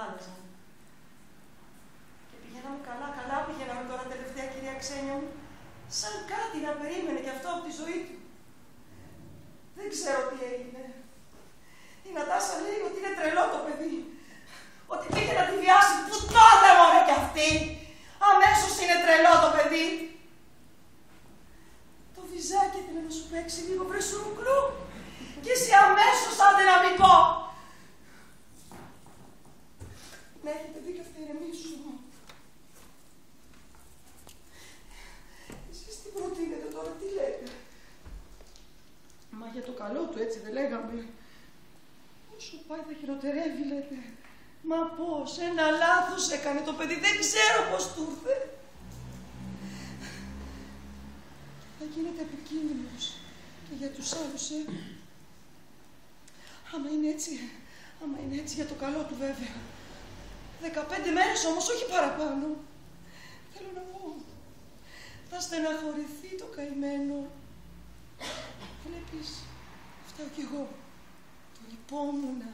άλλαζαν. Και πηγαίναμε καλά πηγαίναμε τώρα τελευταία, κυρία Ξένια μου, σαν κάτι να περίμενε κι αυτό από τη ζωή του. Δεν ξέρω τι έγινε. Η Νατάσα λέει ότι είναι τρελό το παιδί. Ότι πήγε να τη βιάσει. Που τότε μωρέ κι αυτή. Αμέσως είναι τρελό το παιδί. Το βυζάκι ήθελε να σου παίξει λίγο βρεσουρουκλού. Και εσύ αμέσως άντε να μην πω. Ναι, έχετε δίκιο, αυτή ηρεμήσου. Εσείς τι προτείνετε τώρα, τι λέτε? Μα για το καλό του έτσι δεν λέγαμε? Όσο πάει θα χειροτερεύει λέτε. Μα πώς, ένα λάθος έκανε το παιδί, δεν ξέρω πώς του ήρθε. Θα γίνεται επικίνδυνος και για τους άλλους, Άμα είναι έτσι για το καλό του βέβαια. 15 μέρες όμως, όχι παραπάνω. Θέλω να πω, θα στεναχωρηθεί το καημένο. Βλέπεις, φταίω κι εγώ. Το λυπόμουνα.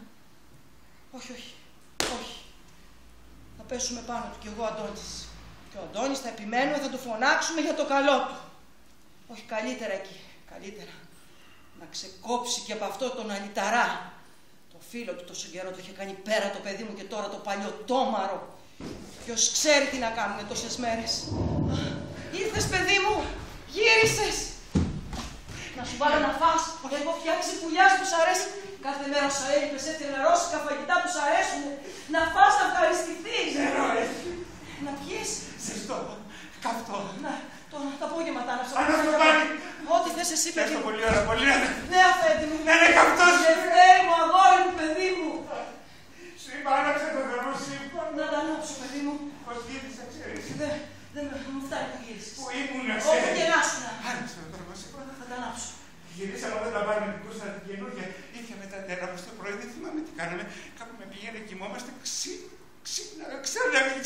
Όχι. Θα πέσουμε πάνω του κι εγώ, Αντώνης. Και ο Αντώνης θα επιμένουμε, θα του φωνάξουμε για το καλό του. Όχι, καλύτερα εκεί, καλύτερα. Να ξεκόψει και από αυτό τον αλυταρά. Το φίλο του τόσο καιρό το είχε κάνει πέρα το παιδί μου και τώρα το παλιωτόμαρο. Ποιος ξέρει τι να κάνουνε τόσες μέρες. Ήρθες παιδί μου, γύρισες. Να σου βάλω να φας, έχω φτιάξει πουλιά που σ' αρέσει. Κάθε μέρα σου έλειπες έτσι να ρώσικα φαγητά που σ' αρέσουν. Να φας, να ευχαριστηθείς. Να πιείς. Ζεστό, καυτό. Το απόγευμα τα άναψα. Ό,τι θες εσύ, παιδί μου. Έστω πολύ ώρα, πολύ ώρα. Ναι, αφέντη μου. Ναι, καυτός. Λευτέρη μου, αγόρι μου, παιδί μου. Σου είπα, άναψε το δρόμο, σου είπα. Να τα ανάψω, παιδί μου. Πώς γύρισα, ξέρεις. Δεν μου φτάνει που γύρισες. Πού ήμουν, Όπου ξέρεις. και να ήσουν. Άναψε το δρόμο, σου είπα. Θα τα ανάψω. Γυρίσαμε όταν τα πάρουμε την κούρσα την καινούργια. Είχε μετά τέρα μας το πρωί, δεν θυμάμαι τι κάναμε. Κάπου με πήγαινε, κοιμόμαστε,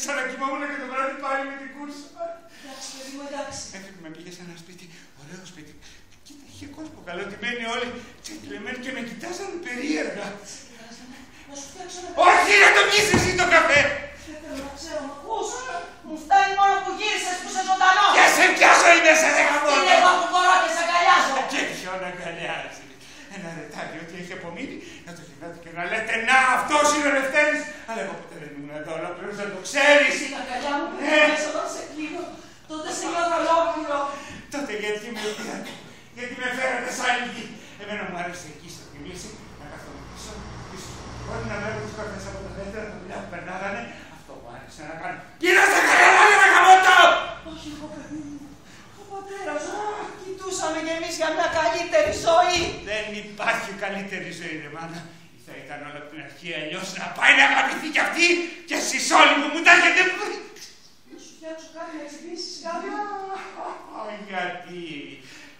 ξανακοιμόμουν και το βράδυ πάλι με την κούρσα. Εντάξει, παιδί μου, εντάξει. Έφυγε, με πήγε σε ένα σπίτι, ωραίο σπίτι. Κοίτα, είχε κόσμο καλωτημένοι όλοι, τσικλεμένοι και με κοιτάζανε περίεργα. Να σου φτιάξω ένα Όχι, να το πιεις εσύ το καφέ! θέλω να ξέρω, μ' ακούς. Μου φτάνει μόνο που γύρισες που είσαι ζωντανός. Και σε πιάσω είμαι σε δεκαπόδο. Είναι εγώ που μπορώ και σε αγκαλιάζω. Και ποιον αγκαλιάζει. Ένα ρετάκι ό,τι έχει απομείνει, να το γυρνάτε και να λέτε να αυτός είναι ο Λευτέρης. Αλλά εγώ ποτέ δεν ήμουν εδώ, ολόκληρος δεν το ξέρεις. Εσύ τα αγκαλιά μου που μέσα όταν σε κλείνω, τότε σε νιώθω ολόκληρο. Τότε γιατί με πήρατε, γιατί με φέρατε σαν γη. Εμένα μου άρεσε εκεί στο κοιμήσι να καθόμουν πίσω. Μπορεί να βλέπω τους κόρτες από τα δεύτερα, τα δουλειά που περνάγανε. Αυτό μου άρεσε να κάνω. Γύρω στα καλά, ρε γαμώτο! Όχι εγώ, παιδί μου. Ο πατέρας μου. Κοιτούσαμε κι εμείς για μια καλύτερη ζωή. Δεν υπάρχει καλύτερη ζωή, ρε μάνα. Θα ήταν όλα από την αρχή αλλιώς να πάει να αγαπηθεί κι αυτή και εσείς όλοι μου τα έχετε βρει. Να σου φτιάξω κάτι να εξηγήσεις κάποιο. Γιατί,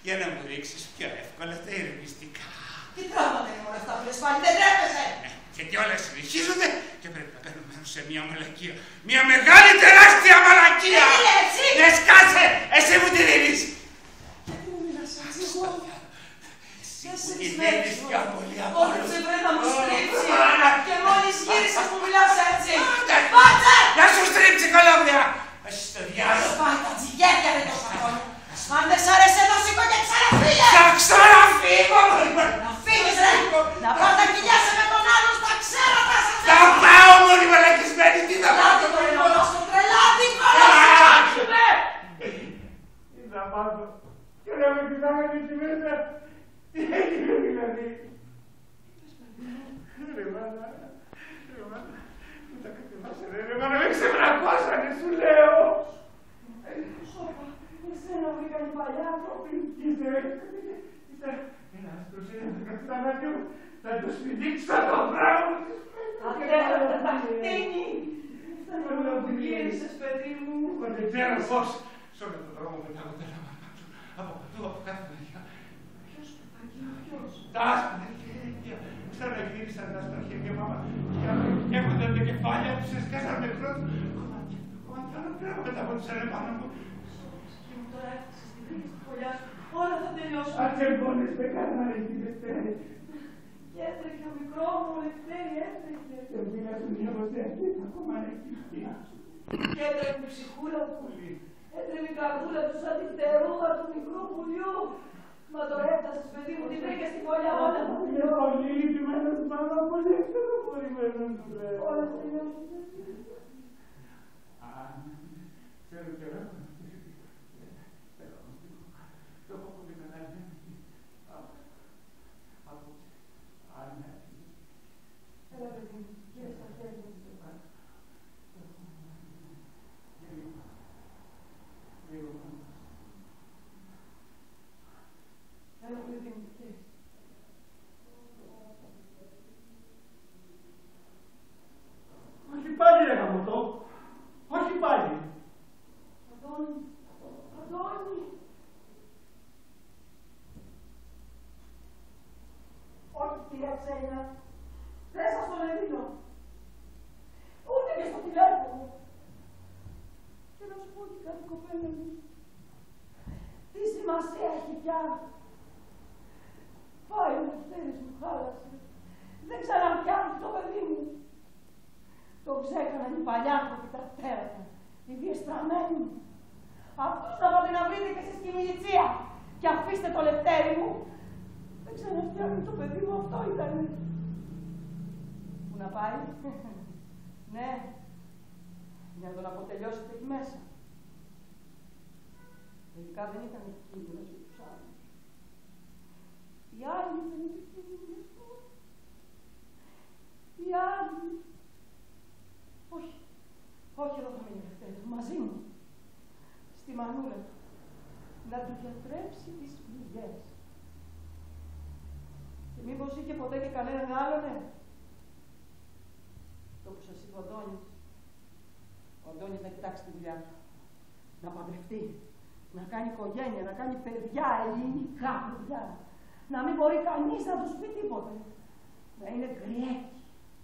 για να μου ρίξεις πιο εύκολα τα ειρηνιστικά. Τι πράγματα είναι όλα αυτά που λες πάλι, δεν τρέπεσαι. Γιατί όλα συνεχίζονται και πρέπει να παίρνουν μέρος σε μια μαλακία. Μια μεγάλη τεράστια μαλακία! Δεν είναι έτσι! Ναι, σκάσε! Εσύ μου τη δίνεις! Γιατί μου μιλάς έτσι εγώ. Εσύ μου τη δίνεις πιο πολύ από όλους. Κόντεψε βρε να μου στρίψει. Και μόλις γύρισες μου μιλάς έτσι. Πάτσε! Να σου στρίψει κολόμπια! Εσύ στο διάλογο. Πάει τα τζιγέρια ρε τόσα χρόνια. Αν δεν σ' αρέσει εδώ σήκω και ξαναφύγε. Θα ξαναφύγω! Να φύγεις ρε. Να πάω να κοιλιάσαι με τον άλλον στα ξέρατα σας. Θα πάω μόνη μαλακισμένη, τι θα πάω! Λάτι το ρημονό στο τρελάτι, κολλάσαι! Τι θα πάω και να με κοιτάμε εκεί μέσα. Τι έγινε δηλαδή. Ρε μάνα, μου τα κατεβάσανε ρε μάνα, με ξεβρακώσανε σου λέω. Σώπα, εσένα βρήκαν οι παλιά άνθρωποι. Κοίτα, ένα άστρος είναι τα καπιτανάκια μου, θα το σπιτίξω το μπράβο της. Αντέλα, τα χτένει. Θέλω να γύρισες, παιδί μου. Δεν ξέρω πώς. Σε όλο τον δρόμο πετάγονται τα μάτια του. Από παντού, από κάθε μεριά. Ποιος, ποιος. Τα άσπρα χέρια. Ξαναγύρισαν τα άσπρα χέρια, μάμα. Και έχονταν τα κεφάλια τους, έσκασαν νεκρό του. Κομμάτια άλλα πράγματα τα πόντουσαν επάνω μου. Και μου τώρα έφτασες στην τρίτη στη φωλιά σου. Όλα θα τελειώσουν. Αν δεν πόνες με κανένα, ρε τη Δευτέρη. Το Και έτρεχε ο μικρό μου, ο Λευτέρη έτρεχε. Δεν πειράζει μια βοηθέτη, ακόμα έχει. Και έτρεχε η ψυχούλα του. Έτρεχε η καρδούλα του σαν τη φτερούγα του μικρού πουλιού. Μα το έφτασες, παιδί μου, την βρήκε στην πόλια όλα. Είναι πολύ λυπημένος, μάμα, πολύ στενοχωρημένος του λέω. Όλα τελειώσουν. Ξέρω καιρό. Το έχω πολύ καταλάβει. Έλα, παιδί μου, κύριε στα χέρια μου. Έλα, παιδί μου, κύριε. Όχι πάλι, ρε γαμωτό. Όχι πάλι. Αντώνη, Αντώνη. Όχι, κυρία Ξένια. Δεν σας το λεβίνω. Ούτε και στο τηλέφωνο. Και να σου πω και κάτι, κοπέλα μου. Τι σημασία έχει πια. Πάει ο Λευτέρης μου, χάλασε. Δεν ξαναπιάνει το παιδί μου. Το ξέκαναν οι παλιάνθρωποι τα τέρατα, οι διεστραμμένοι. Αυτούς να πάτε να βρείτε και εσείς και η μιλιτσία. Και αφήστε το Λευτέρη μου. Δεν ξαναφτιάχνει το παιδί μου, αυτό ήταν. Πού να πάει. Ναι, για να τον αποτελειώσετε εκεί μέσα. Τελικά δεν ήταν επικίνδυνος για τους άλλους. Οι άλλοι ήταν επικίνδυνοι. Οι άλλοι. Όχι, όχι, εδώ θα μείνει Λευτέρης, μαζί μου. Στη μανούλα του. Να του γιατρέψει τις πληγές. Και μήπως είχε ποτέ και κανέναν άλλον, το που σας είπε ο Αντώνης. Ο Αντώνης να κοιτάξει τη δουλειά του. Να παντρευτεί. Να κάνει οικογένεια, να κάνει παιδιά, ελληνικά παιδιά. Να μην μπορεί κανείς να τους πει τίποτε. Να είναι γριέκι,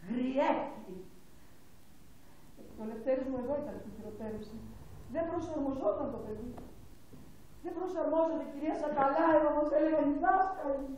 γριέκι. Το Λευτέρης μου εδώ ήταν που χειροτέρευσε. Δεν προσαρμοζόταν το παιδί. Δεν προσαρμόζεται, κυρία Σακαλάη, όπως έλεγαν οι δάσκαλοι.